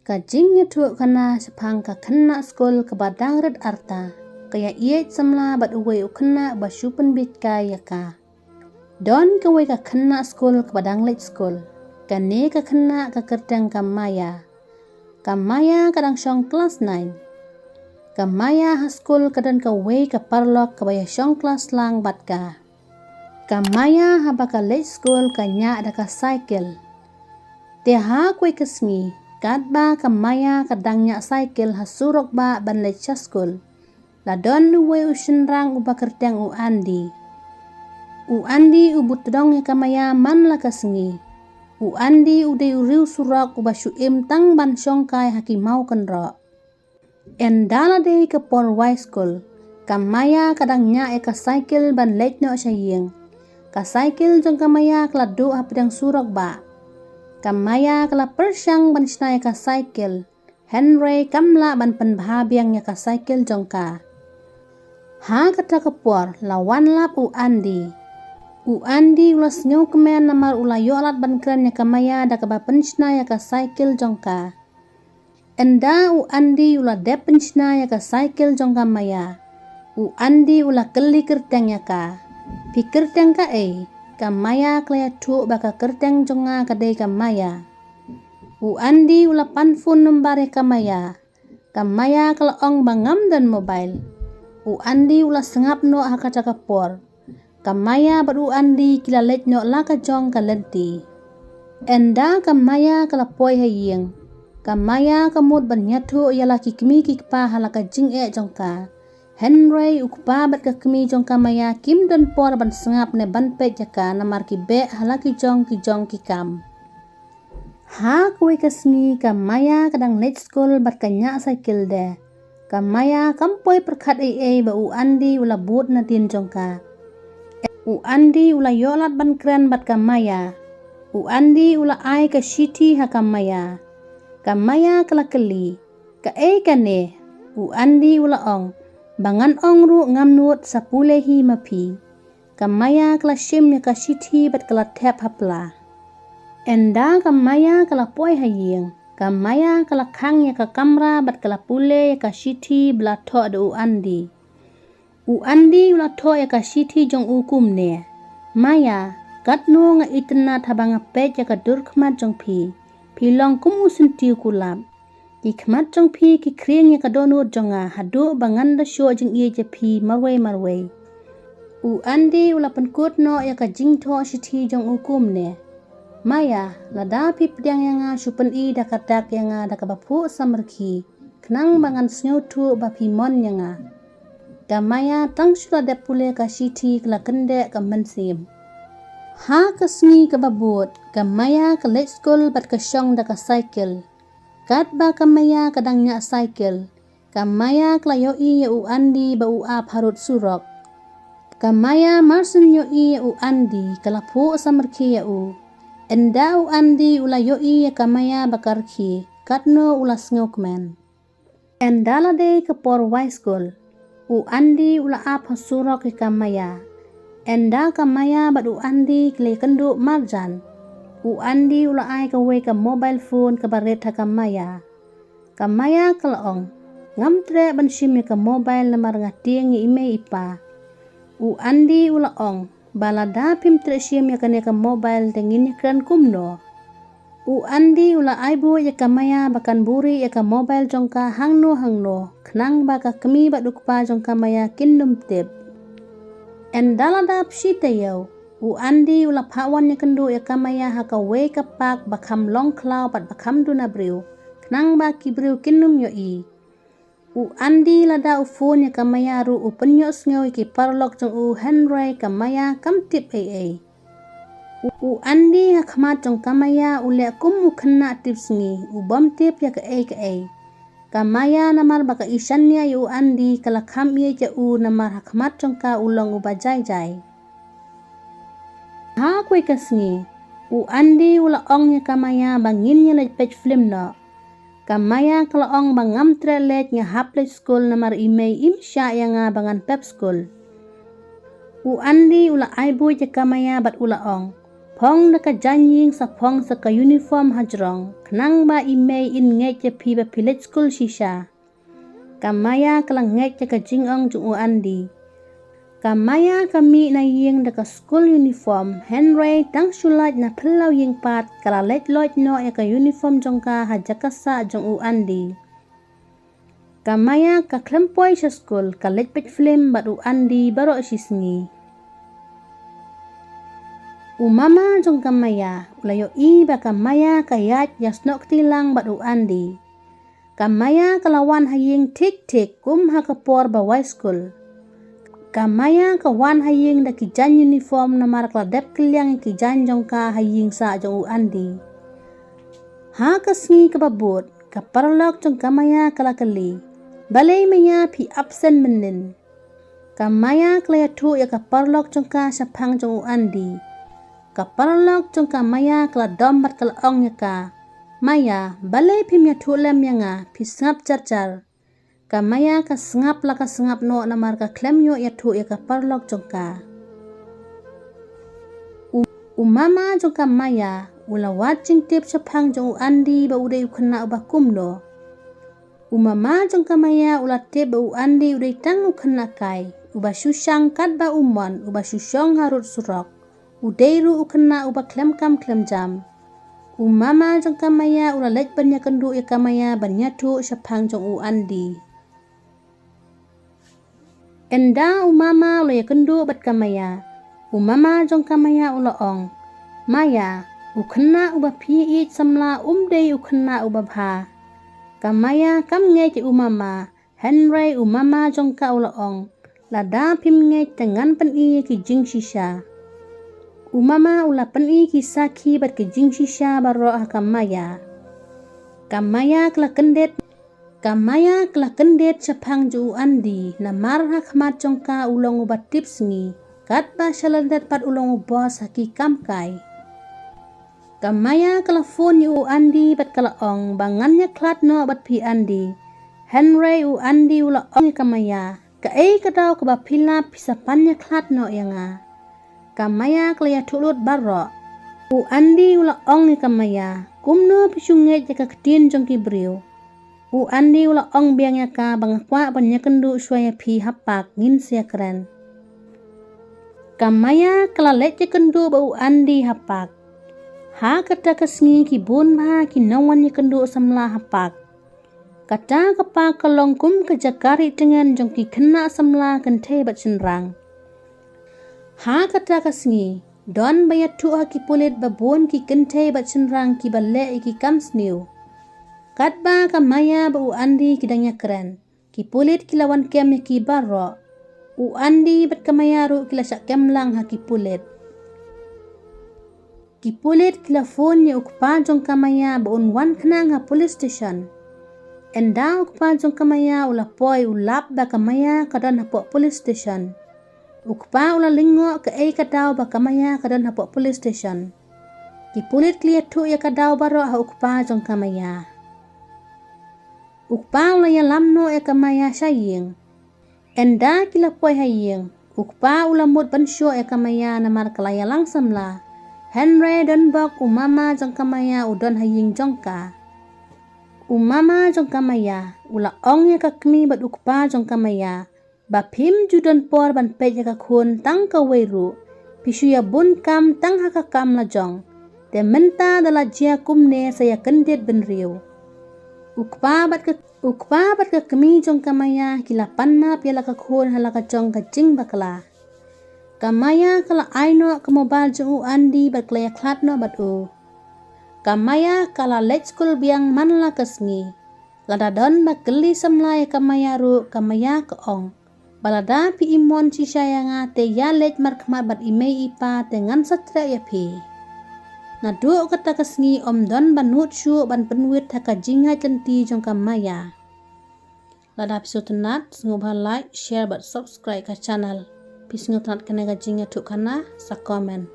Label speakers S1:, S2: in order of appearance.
S1: Kajing nyetuk kana sepang ka kena skol ke badang red arta. Kaya iet samla bat uwe ukena basyupen bitka yaka. Don kawe ka kena skol ke badang let skol. Kane ka kena ka kertang kamaya. Kamaya kadang syong kelas 9. Kamaya ha skol kadan kawe ka parlok ka baya syong kelas lang batka. Kamaya ha baka let skol kanya ada ka cycle. Teha kwe kesngi. Kat ba kamaya kadangnya cycle hasurok ba ban le chaskul. Ladon luwe usenrang uba kerteng u andi. U andi ubut dong ya kamaya man la kasngi. U andi ude uriu surok uba syuim tang ban syongkai haki mau kenro. Endala de ke por y school. Kamaya kadangnya eka cycle ban let no syaying. Ka cycle jong kamaya keladu hapidang surok ba. Kamaya kala persyang ban snaya ka cycle. Henry kamla ban penbahabiang ya ka cycle jongka. Ha kata kepor lawan lap u andi. U andi ulas nyaw kemen namar ula yolat ban keren ya kamaya da kaba pensna ya ka cycle jongka. Enda u andi ula de pensna ya ka cycle jongka maya. U andi ula keli kerteng ya ka. Pikir teng ka Kamaya klaya tu baka kerteng jonga kadai kamaya. U andi ula panfun nembare kamaya. Kamaya kala ong bangam dan mobile. U andi ula sengap no hakata kapor. Kamaya baru andi kila let no laka jong kalenti. Enda kamaya kala poi haying. Kamaya kamut banyatu yala kikmi kikpa halaka jing jongka. Henry ukpa bat ka kemi jong kamaya kim don por ban sengap ne ban pe jaka namar ki be halaki jong ki kam. Ha kue kasni kamaya kadang let school bat kanya cycle de. Kamaya kampoi perkat ba u andi ula but na tin jongka. U andi ula yolat ban keren bat kamaya. U andi ula ai ka shiti ha kamaya. Kamaya kelakeli. Ka kane. U andi ula ong. Bangan ongru ngamnut sapulehi mapi. Kamaya kala shim ya ka shiti bat kala tap hapla. Enda kamaya kala poi haying. Kamaya kala kang ya ka kamra bat kala pule ya ka shiti bla to ada u andi. U andi ula to ya ka shiti jong ukum ne. Maya katno nga itna tabanga pet ya ka durkmat jong pi. Pilong kumu sentiu kulab. Ikmat jong pi ki kring ya kadonut jonga hadu banganda syo jing iya japi marway. U andi ula penkut no ya ka jing to shiti jong ukum ne. Maya lada pi pediang yang supen i da kadak yang da kabapu samerki. Kenang bangan snyotu bapi mon yang Kamaya tang sula de pule ka shiti kala kende ka mensim. Ha kasni ka babut. Kamaya ka let school bat ka syong da ka cycle. Kat ba kamaya kadangnya cycle. Kamaya klayoi ya u andi ba u ap harut surok. Kamaya marsun yoi ya u andi kalapu samerki ya u. Enda u andi ula yoi ya kamaya bakarki. Katno ula ngokmen. Endala de ke por y school. U andi ula ap surok ya kamaya. Enda kamaya bat u andi kle kendu marjan. U andi ula ai kawe ka mobile phone ka bareta kamaya. Kamaya kalaong. Ngam tre ban sim ka mobile namar ngating ime ipa. U andi ula ong. Balada pim tre sim ya kane ka mobile tengin kran kumno. U andi ula ai bu ya kamaya bakan buri ya ka mobile jongka hangno. Kenang baka kemi bat dukpa jongka maya kindum tip. Endala da psita yau. U andi ula pawan ya kendu ya kamaya haka we kapak bakam long klau pat bakam duna briu. Kenang ba kibriu kinum yo i. U andi lada u phone ya kamaya ru u penyo snyo ki parlok jong u Henry kamaya kam tip U andi hakamat jong kamaya ule kum u kena tip sngi u bom tip ya ka Kamaya namar baka isannya ya u andi kala kam ye ja u namar hakamat jong ka ulong u bajai. Ha kue kasngi. U andi ula ong ya kamaya bangin ya lej page film no. Kamaya kala ong bangam trelet nya haplej school namar imei imsya yang bangan pep school. U andi ula aibu ya kamaya bat ula ong. phong da ka janjing sa phong sa ka uniform hajrong knang ba imei in ngai je pi ba village school shisha kamaya kalang ngai je ka jingong jung andi kamaya kami na ying da ka school uniform Henry tang sulat na pelau ying pat kala let lot no ya ka uniform jong ka hajakasa jung andi kamaya ka klempoi sa school ka let pet film batu andi baro sisngi umama jong kamaya ulayo i ba kamaya kayat yasnok tilang batu andi kamaya kalawan haying tik tik kum hakapor bawai school kamaya kawan haying da kijan uniform na mar kladep kiliang kijan jong ka haying sa jong andi ha kasngi kababot kaparlok jong kamaya kalakali balay maya pi absen menin kamaya klaya tu ya kaparlok jong ka sapang jong andi kaparlok jong kamaya kala dombat kala ong ya ka maya balay pi mya tu lem yanga pi sngap charchar kamaya ka sngap la ka sngap no na mar ka klem yo ya tu ya kaparlok jong ka umama jong kamaya ula watching tip sapang jong andi ba uday ukana ba kumno umama jong kamaya ula te bau andi uday tang ukana kai uba susang kat ba umon uba susong harut surok uday ru ukana uba klem kam klem jam umama jong kamaya ula lek banya kendu ya kamaya banya tu sapang jong andi enda umama ula ya kendu bat kamaya umama jong kamaya ula ong maya ukana uba pi it samla umday ukana uba bha kamaya kam ngai ci umama Henry umama jong ka ulaong lada pim ngai tengan pen i ki jing shisha umama ula pen i ki saki bat ki jing shisha baro kamaya kala kendet sapang ju andi na mar hakmat jong ka ulong ubat tips ngi kat ba shalandet pat ulong bos haki kam kai kamaya kala phone u andi bat kala ong bangannya klat no bat pi andi Henry u andi ula ong kamaya ka kadau ka ba pila pisapannya klat no yanga kamaya kala ya tulut barro u andi ula ong kamaya kumno pisunge jaka ketin jong ki brio u andi ula ong biangnya ka bangakwa banyak kendu suaya pi hapak ngin sia keren kamaya kala lece kendu bau andi hapak ha kata kasngi ki bun ba ki nawan ni kendu samla hapak kata kapa kalong kum ke jakari dengan jong ki kena samla kente bat senrang ha kata kasngi don bayat tu ha ki pulit babon ki kente bat senrang ki balle ki kamsniu katba kamaya bau andi kidangnya keren ki pulit kilawan kem ki barro u andi bat kamaya ru kila sak kemlang ha ki pulit kila phone ni ukpa jong kamaya bon wan khnang ha police station enda ukpa jong kamaya ula poi ulap ba kamaya kadan ha police station ukpa ula lingo ka kadau ba kamaya kadan ha police station ki pulit klia tu ya kadau baro ha ukpa jong kamaya ukpa ula ya lamno ya kamaya saying enda kila poi haying ukpa ula mut bansyo ya kamaya na mar kalaya langsam la Henry dan bak umama jong kamaya udon haying jongka umama jong kamaya ula ong ya kakmi bat ukpa jong kamaya ba pim judon por ban pe ya kakun tang ka weiru pisu ya bun kam tang haka kam la jong de menta dala jia kumne saya kendet ben riu ukpa bat ka kami jong kamaya kila panna piala kakun halaka jong ka jing bakala kamaya kala aino ka mobile jong andi bat klaya klat no bat kamaya kala let school biang manla kasngi lada don ba geli samlai kamaya ru kamaya ka ong balada pi imon ci sayanga te ya let markmat bat imei ipa dengan satra ya pi na do kata kasngi om don banut shu ban penwit thaka jinga canti jong kamaya lada episode nat ngobha like share bat subscribe ka channel Pis ngetat kena gajingnya tuk kana sa komen.